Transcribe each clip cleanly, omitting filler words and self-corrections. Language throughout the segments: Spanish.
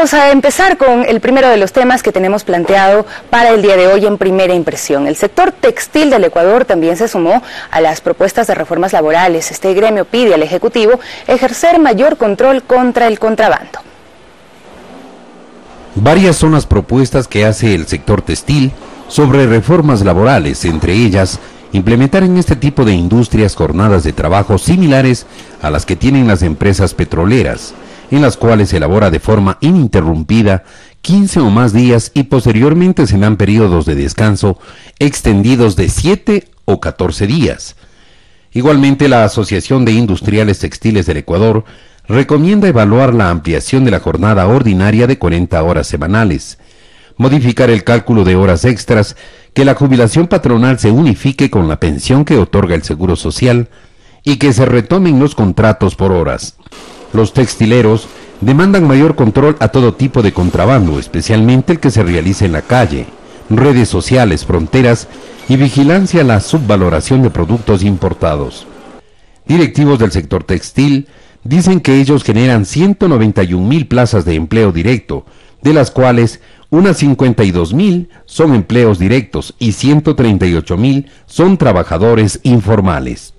Vamos a empezar con el primero de los temas que tenemos planteado para el día de hoy en Primera Impresión. El sector textil del Ecuador también se sumó a las propuestas de reformas laborales. Este gremio pide al Ejecutivo ejercer mayor control contra el contrabando. Varias son las propuestas que hace el sector textil sobre reformas laborales, entre ellas implementar en este tipo de industrias jornadas de trabajo similares a las que tienen las empresas petroleras, en las cuales se elabora de forma ininterrumpida 15 o más días y posteriormente se dan periodos de descanso extendidos de 7 o 14 días. Igualmente, la Asociación de Industriales Textiles del Ecuador recomienda evaluar la ampliación de la jornada ordinaria de 40 horas semanales, modificar el cálculo de horas extras, que la jubilación patronal se unifique con la pensión que otorga el Seguro Social y que se retomen los contratos por horas. Los textileros demandan mayor control a todo tipo de contrabando, especialmente el que se realiza en la calle, redes sociales, fronteras y vigilancia a la subvaloración de productos importados. Directivos del sector textil dicen que ellos generan 191.000 plazas de empleo directo, de las cuales unas 52.000 son empleos directos y 138.000 son trabajadores informales.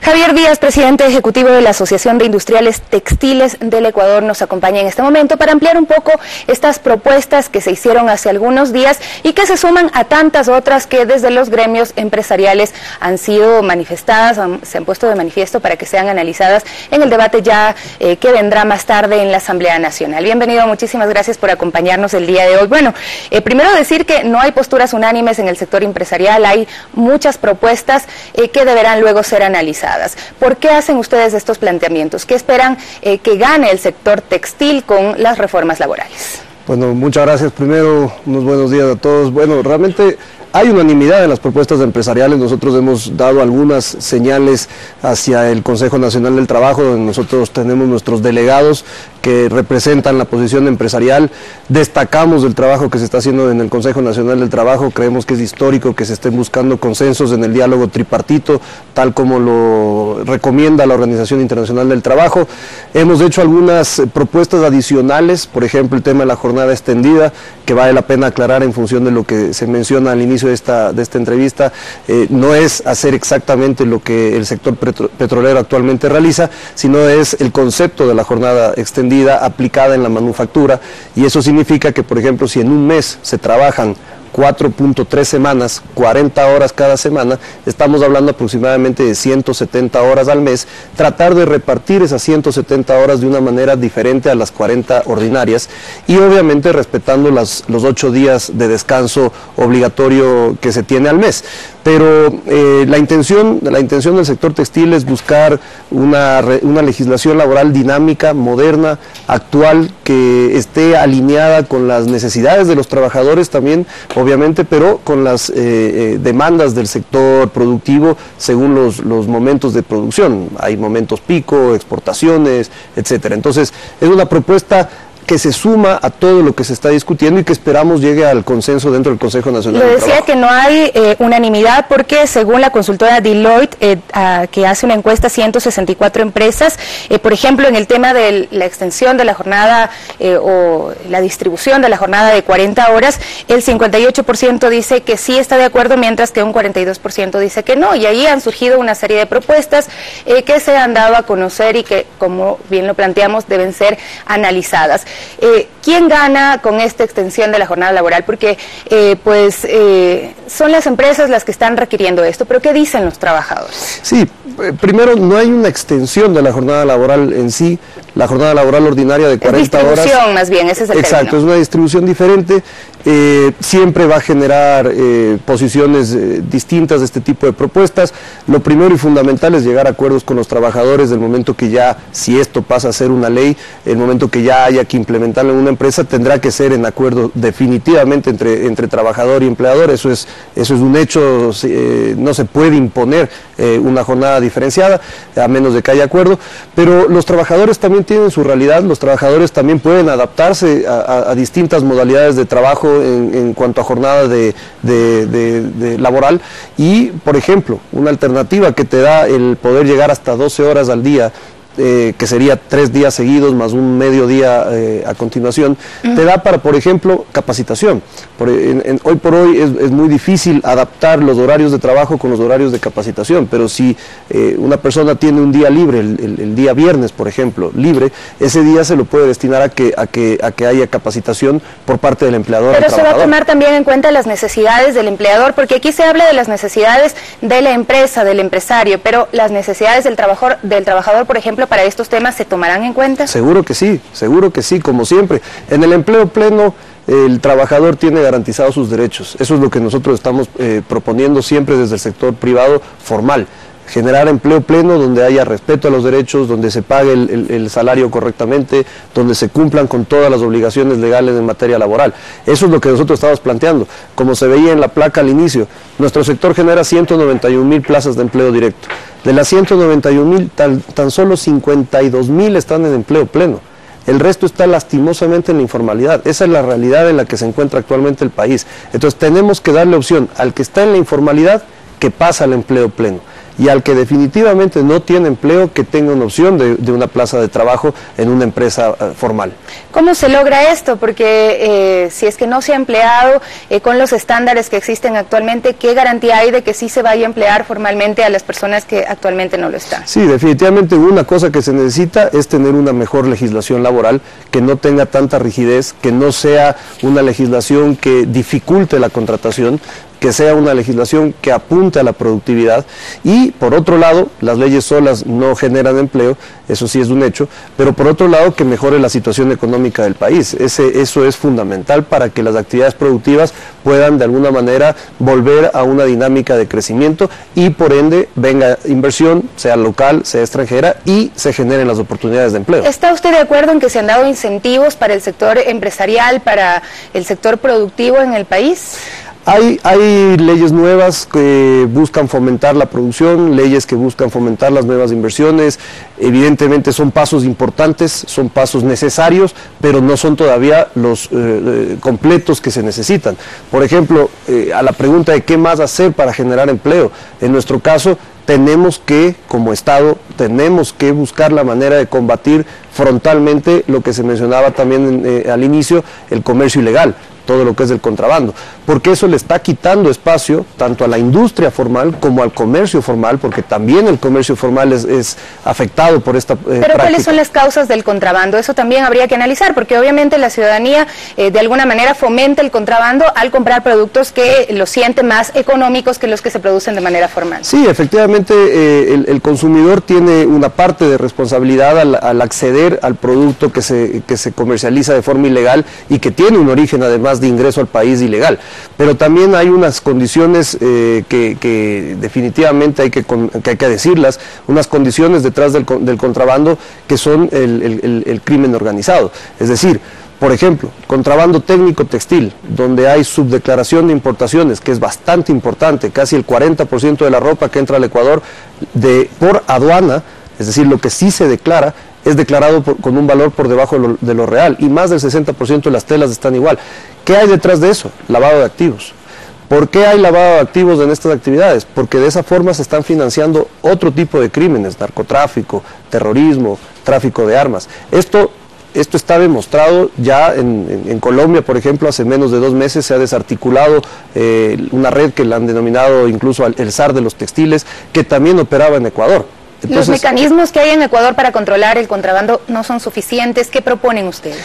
Javier Díaz, presidente ejecutivo de la Asociación de Industriales Textiles del Ecuador, nos acompaña en este momento para ampliar un poco estas propuestas que se hicieron hace algunos días y que se suman a tantas otras que desde los gremios empresariales han sido manifestadas, se han puesto de manifiesto para que sean analizadas en el debate ya que vendrá más tarde en la Asamblea Nacional. Bienvenido, muchísimas gracias por acompañarnos el día de hoy. Bueno, primero decir que no hay posturas unánimes en el sector empresarial, hay muchas propuestas que deberán luego ser analizadas. ¿Por qué hacen ustedes estos planteamientos? ¿Qué esperan que gane el sector textil con las reformas laborales? Bueno, muchas gracias. Primero, unos buenos días a todos. Bueno, realmente hay unanimidad en las propuestas empresariales. Nosotros hemos dado algunas señales hacia el Consejo Nacional del Trabajo, donde nosotros tenemos nuestros delegados que representan la posición empresarial. Destacamos el trabajo que se está haciendo en el Consejo Nacional del Trabajo. Creemos que es histórico que se estén buscando consensos en el diálogo tripartito, tal como lo recomienda la Organización Internacional del Trabajo. Hemos hecho algunas propuestas adicionales, por ejemplo, el tema de la jornada extendida, que vale la pena aclarar en función de lo que se menciona al inicio de esta entrevista. No es hacer exactamente lo que el sector petrolero actualmente realiza, sino es el concepto de la jornada extendida aplicada en la manufactura, y eso significa que, por ejemplo, si en un mes se trabajan 4.3 semanas, 40 horas cada semana, estamos hablando aproximadamente de 170 horas al mes, tratar de repartir esas 170 horas de una manera diferente a las 40 ordinarias y obviamente respetando los 8 días de descanso obligatorio que se tiene al mes. Pero la intención del sector textil es buscar una legislación laboral dinámica, moderna, actual, que esté alineada con las necesidades de los trabajadores también, obviamente, pero con las demandas del sector productivo según los momentos de producción. Hay momentos pico, exportaciones, etcétera. Entonces, es una propuesta que se suma a todo lo que se está discutiendo y que esperamos llegue al consenso dentro del Consejo Nacional del Trabajo. Le decía que no hay unanimidad porque según la consultora Deloitte, que hace una encuesta a 164 empresas, por ejemplo, en el tema de la extensión de la jornada o la distribución de la jornada de 40 horas, el 58% dice que sí está de acuerdo, mientras que un 42% dice que no, y ahí han surgido una serie de propuestas que se han dado a conocer y que, como bien lo planteamos, deben ser analizadas. ¿Quién gana con esta extensión de la jornada laboral? Porque son las empresas las que están requiriendo esto, pero ¿qué dicen los trabajadores? Sí, primero, no hay una extensión de la jornada laboral en sí. La jornada laboral ordinaria de 40 horas... distribución, más bien, ese es el exacto, término. Es una distribución diferente. Siempre va a generar posiciones distintas de este tipo de propuestas. Lo primero y fundamental es llegar a acuerdos con los trabajadores del momento que ya, si esto pasa a ser una ley, el momento que ya haya que implementarlo en una empresa, tendrá que ser en acuerdo definitivamente entre trabajador y empleador. Eso es un hecho, no se puede imponer una jornada diferenciada, a menos de que haya acuerdo, pero los trabajadores también tienen su realidad, los trabajadores también pueden adaptarse a distintas modalidades de trabajo en cuanto a jornada de laboral, y por ejemplo, una alternativa que te da el poder llegar hasta 12 horas al día que sería 3 días seguidos más un mediodía a continuación, te da para, por ejemplo, capacitación. Hoy por hoy es muy difícil adaptar los horarios de trabajo con los horarios de capacitación, pero si una persona tiene un día libre, el día viernes, por ejemplo, libre, ese día se lo puede destinar a que haya capacitación por parte del empleador. Pero se va a tomar también en cuenta las necesidades del empleador, porque aquí se habla de las necesidades de la empresa, del empresario, pero las necesidades del trabajador, por ejemplo, para estos temas, ¿se tomarán en cuenta? Seguro que sí, como siempre. En el empleo pleno, el trabajador tiene garantizados sus derechos. Eso es lo que nosotros estamos proponiendo siempre desde el sector privado formal. Generar empleo pleno donde haya respeto a los derechos, donde se pague el salario correctamente, donde se cumplan con todas las obligaciones legales en materia laboral. Eso es lo que nosotros estamos planteando. Como se veía en la placa al inicio, nuestro sector genera 191.000 plazas de empleo directo. De las 191.000, tan solo 52.000 están en empleo pleno. El resto está lastimosamente en la informalidad. Esa es la realidad en la que se encuentra actualmente el país. Entonces tenemos que darle opción al que está en la informalidad que pasa al empleo pleno, y al que definitivamente no tiene empleo que tenga una opción de una plaza de trabajo en una empresa formal. ¿Cómo se logra esto? Porque si es que no se ha empleado con los estándares que existen actualmente, ¿qué garantía hay de que sí se vaya a emplear formalmente a las personas que actualmente no lo están? Sí, definitivamente una cosa que se necesita es tener una mejor legislación laboral, que no tenga tanta rigidez, que no sea una legislación que dificulte la contratación, que sea una legislación que apunte a la productividad. Y por otro lado, las leyes solas no generan empleo, eso sí es un hecho, pero por otro lado que mejore la situación económica del país. Eso es fundamental para que las actividades productivas puedan de alguna manera volver a una dinámica de crecimiento y por ende venga inversión, sea local, sea extranjera, y se generen las oportunidades de empleo. ¿Está usted de acuerdo en que se han dado incentivos para el sector empresarial, para el sector productivo en el país? Hay leyes nuevas que buscan fomentar la producción, leyes que buscan fomentar las nuevas inversiones. Evidentemente son pasos importantes, son pasos necesarios, pero no son todavía los completos que se necesitan. Por ejemplo, a la pregunta de qué más hacer para generar empleo, en nuestro caso tenemos que, como Estado, tenemos que buscar la manera de combatir frontalmente lo que se mencionaba también al inicio, el comercio ilegal, todo lo que es el contrabando, porque eso le está quitando espacio tanto a la industria formal como al comercio formal, porque también el comercio formal es afectado por esta Pero práctica. ¿cuáles son las causas del contrabando? Eso también habría que analizar, porque obviamente la ciudadanía de alguna manera fomenta el contrabando al comprar productos que los siente más económicos que los que se producen de manera formal. Sí, efectivamente el consumidor tiene una parte de responsabilidad al acceder al producto que se comercializa de forma ilegal y que tiene un origen además de ingreso al país ilegal, pero también hay unas condiciones que definitivamente hay que decirlas, unas condiciones detrás del contrabando que son el crimen organizado. Es decir, por ejemplo, contrabando técnico textil, donde hay subdeclaración de importaciones, que es bastante importante, casi el 40% de la ropa que entra al Ecuador por aduana, es decir, lo que sí se declara, es declarado con un valor por debajo de lo real, y más del 60% de las telas están igual. ¿Qué hay detrás de eso? Lavado de activos. ¿Por qué hay lavado de activos en estas actividades? Porque de esa forma se están financiando otro tipo de crímenes, narcotráfico, terrorismo, tráfico de armas. Esto está demostrado ya en Colombia, por ejemplo, hace menos de 2 meses se ha desarticulado una red que la han denominado incluso el SAR de los textiles, que también operaba en Ecuador. Entonces, ¿los mecanismos que hay en Ecuador para controlar el contrabando no son suficientes? ¿Qué proponen ustedes?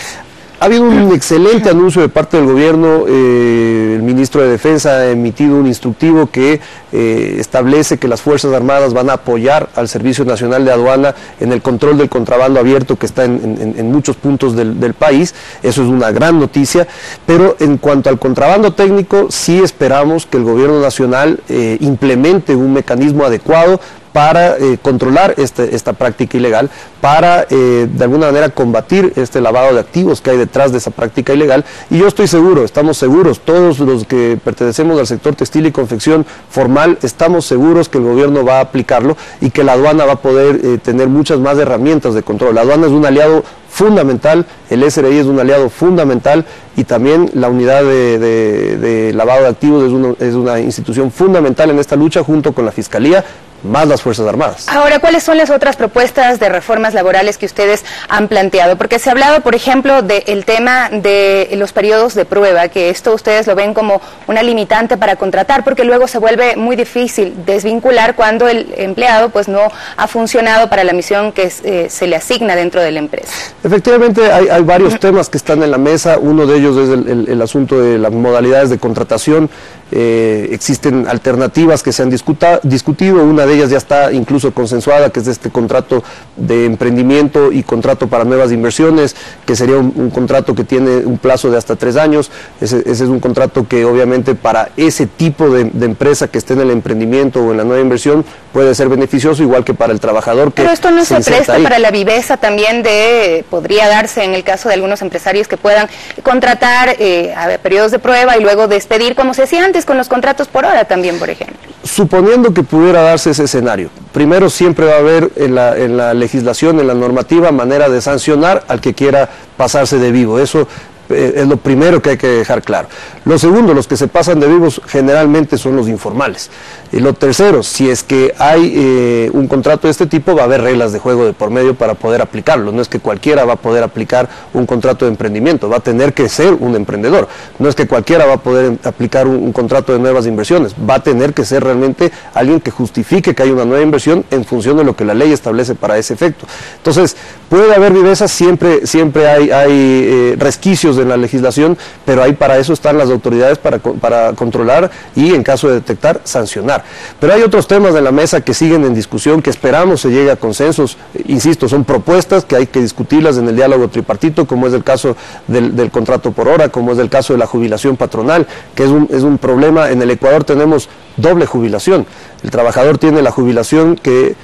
Ha habido un excelente anuncio de parte del gobierno. El ministro de Defensa ha emitido un instructivo que establece que las Fuerzas Armadas van a apoyar al Servicio Nacional de Aduana en el control del contrabando abierto que está en muchos puntos del país. Eso es una gran noticia, pero en cuanto al contrabando técnico, sí esperamos que el gobierno nacional implemente un mecanismo adecuado para controlar esta práctica ilegal, para de alguna manera combatir este lavado de activos que hay detrás de esa práctica ilegal. Y yo estoy seguro, estamos seguros, todos los que pertenecemos al sector textil y confección formal, estamos seguros que el gobierno va a aplicarlo y que la aduana va a poder tener muchas más herramientas de control. La aduana es un aliado fundamental, el SRI es un aliado fundamental y también la unidad de lavado de activos es una institución fundamental en esta lucha junto con la Fiscalía, más las Fuerzas Armadas. Ahora, ¿cuáles son las otras propuestas de reformas laborales que ustedes han planteado? Porque se ha hablado, por ejemplo, del tema de los periodos de prueba, que esto ustedes lo ven como una limitante para contratar, porque luego se vuelve muy difícil desvincular cuando el empleado pues no ha funcionado para la misión que se le asigna dentro de la empresa. Efectivamente, hay varios temas que están en la mesa. Uno de ellos es el asunto de las modalidades de contratación. Existen alternativas que se han discutido, una de ellas ya está incluso consensuada, que es este contrato de emprendimiento y contrato para nuevas inversiones, que sería un contrato que tiene un plazo de hasta 3 años. Ese es un contrato que obviamente para ese tipo de empresa que esté en el emprendimiento o en la nueva inversión puede ser beneficioso, igual que para el trabajador. Pero esto no se presta para la viveza también podría darse en el caso de algunos empresarios que puedan contratar a periodos de prueba y luego despedir, como se hacía antes con los contratos por hora también, por ejemplo. Suponiendo que pudiera darse ese escenario, primero siempre va a haber en la legislación, en la normativa, manera de sancionar al que quiera pasarse de vivo. Eso es lo primero que hay que dejar claro. Lo segundo, los que se pasan de vivos generalmente son los informales. Y lo tercero, si es que hay un contrato de este tipo, va a haber reglas de juego de por medio para poder aplicarlo. No es que cualquiera va a poder aplicar un contrato de emprendimiento, va a tener que ser un emprendedor. No es que cualquiera va a poder aplicar un contrato de nuevas inversiones, va a tener que ser realmente alguien que justifique que hay una nueva inversión en función de lo que la ley establece para ese efecto. Entonces, puede haber vivezas, siempre hay resquicios en la legislación, pero ahí para eso están las autoridades para controlar y en caso de detectar, sancionar. Pero hay otros temas de la mesa que siguen en discusión, que esperamos se llegue a consensos. Insisto, son propuestas que hay que discutirlas en el diálogo tripartito, como es el caso del contrato por hora, como es el caso de la jubilación patronal, que es un problema. En el Ecuador tenemos doble jubilación. El trabajador tiene la jubilación que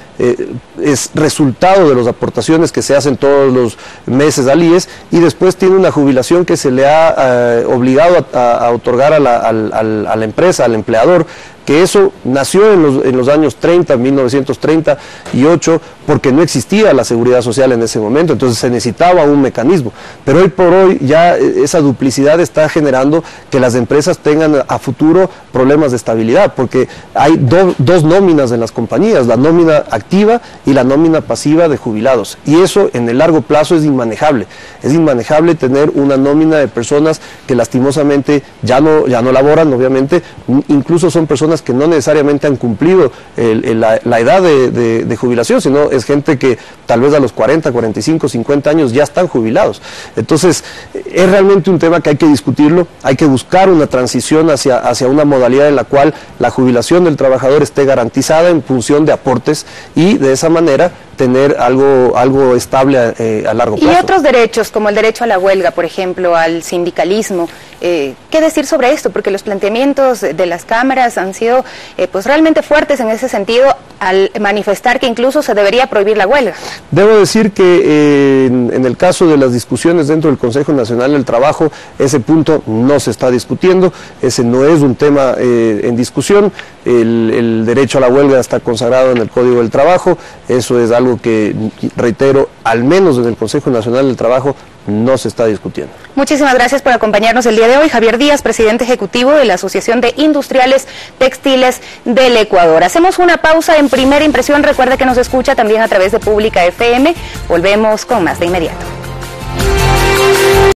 es resultado de las aportaciones que se hacen todos los meses al IES, y después tiene una jubilación que se le ha obligado a otorgar a la empresa, al empleador, que eso nació en los años 30, 1938, porque no existía la seguridad social en ese momento, entonces se necesitaba un mecanismo. Pero hoy por hoy ya esa duplicidad está generando que las empresas tengan a futuro problemas de estabilidad, porque hay dos nóminas en las compañías, la nómina activa y la nómina pasiva de jubilados, y eso en el largo plazo es inmanejable. Es inmanejable tener una nómina de personas que lastimosamente ya no laboran, obviamente, incluso son personas que no necesariamente han cumplido la edad de jubilación, sino es gente que tal vez a los 40, 45, 50 años ya están jubilados. Entonces, es realmente un tema que hay que discutirlo, hay que buscar una transición hacia una modalidad en la cual la jubilación del trabajador esté garantizada en función de aportes, y de esa manera tener algo estable a largo plazo. Y otros derechos, como el derecho a la huelga, por ejemplo, al sindicalismo, ¿qué decir sobre esto? Porque los planteamientos de las cámaras han sido pues realmente fuertes en ese sentido, al manifestar que incluso se debería prohibir la huelga. Debo decir que en el caso de las discusiones dentro del Consejo Nacional del Trabajo, ese punto no se está discutiendo, ese no es un tema en discusión. El derecho a la huelga está consagrado en el Código del Trabajo, eso es algo que, reitero, al menos en el Consejo Nacional del Trabajo no se está discutiendo. Muchísimas gracias por acompañarnos el día de hoy. Javier Díaz, presidente ejecutivo de la Asociación de Industriales Textiles del Ecuador. Hacemos una pausa en Primera Impresión. Recuerde que nos escucha también a través de Pública FM. Volvemos con más de inmediato.